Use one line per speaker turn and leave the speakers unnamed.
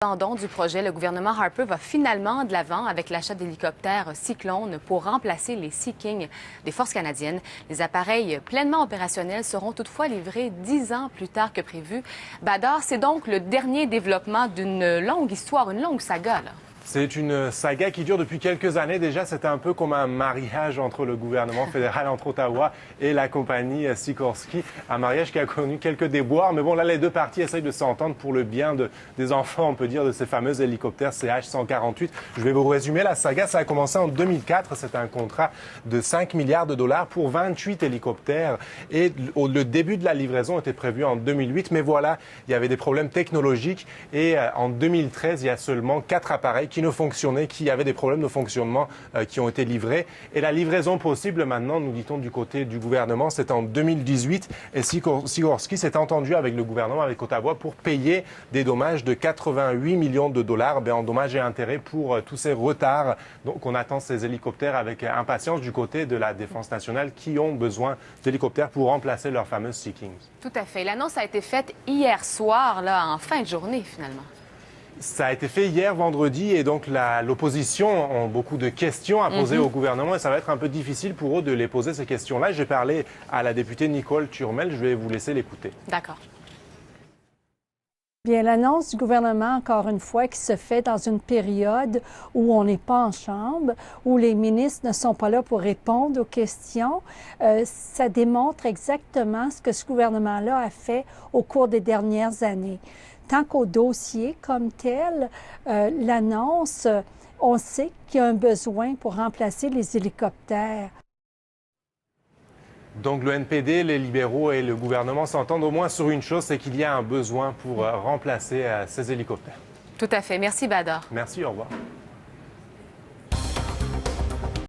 Abandon du projet, le gouvernement Harper va finalement de l'avant avec l'achat d'hélicoptères Cyclone pour remplacer les Sea King des Forces canadiennes. Les appareils pleinement opérationnels seront toutefois livrés 10 ans plus tard que prévu. Badar, c'est donc le dernier développement d'une longue histoire, une longue saga, là.
C'est une saga qui dure depuis quelques années déjà. C'était un peu comme un mariage entre le gouvernement fédéral, entre Ottawa, et la compagnie Sikorsky. Un mariage qui a connu quelques déboires. Mais bon, là, les deux parties essayent de s'entendre pour le bien des enfants, on peut dire, de ces fameux hélicoptères CH-148. Je vais vous résumer la saga. Ça a commencé en 2004. C'était un contrat de 5 milliards de dollars pour 28 hélicoptères. Et le début de la livraison était prévu en 2008. Mais voilà, il y avait des problèmes technologiques. Et en 2013, il y a seulement 4 appareils qui ne fonctionnaient, qui avaient des problèmes de fonctionnement qui ont été livrés. Et la livraison possible maintenant, nous dit-on du côté du gouvernement, c'est en 2018. Et Sikorsky s'est entendu avec le gouvernement, avec Ottawa, pour payer des dommages de 88 millions de dollars en dommages et intérêts pour tous ces retards. Donc on attend ces hélicoptères avec impatience du côté de la Défense nationale qui ont besoin d'hélicoptères pour remplacer leurs fameuses Sea Kings.
Tout à fait. L'annonce a été faite hier soir, là, en fin de journée, finalement.
Ça a été fait hier vendredi et donc l'opposition a beaucoup de questions à poser au gouvernement et ça va être un peu difficile pour eux de les poser ces questions-là. J'ai parlé à la députée Nicole Turmel, je vais vous laisser l'écouter.
D'accord.
Bien, l'annonce du gouvernement, encore une fois, qui se fait dans une période où on n'est pas en chambre, où les ministres ne sont pas là pour répondre aux questions, ça démontre exactement ce que ce gouvernement-là a fait au cours des dernières années. Tant qu'au dossier comme tel, l'annonce, on sait qu'il y a un besoin pour remplacer les hélicoptères.
Donc le NPD, les libéraux et le gouvernement s'entendent au moins sur une chose, c'est qu'il y a un besoin pour remplacer ces hélicoptères.
Tout à fait. Merci, Badar.
Merci, au revoir.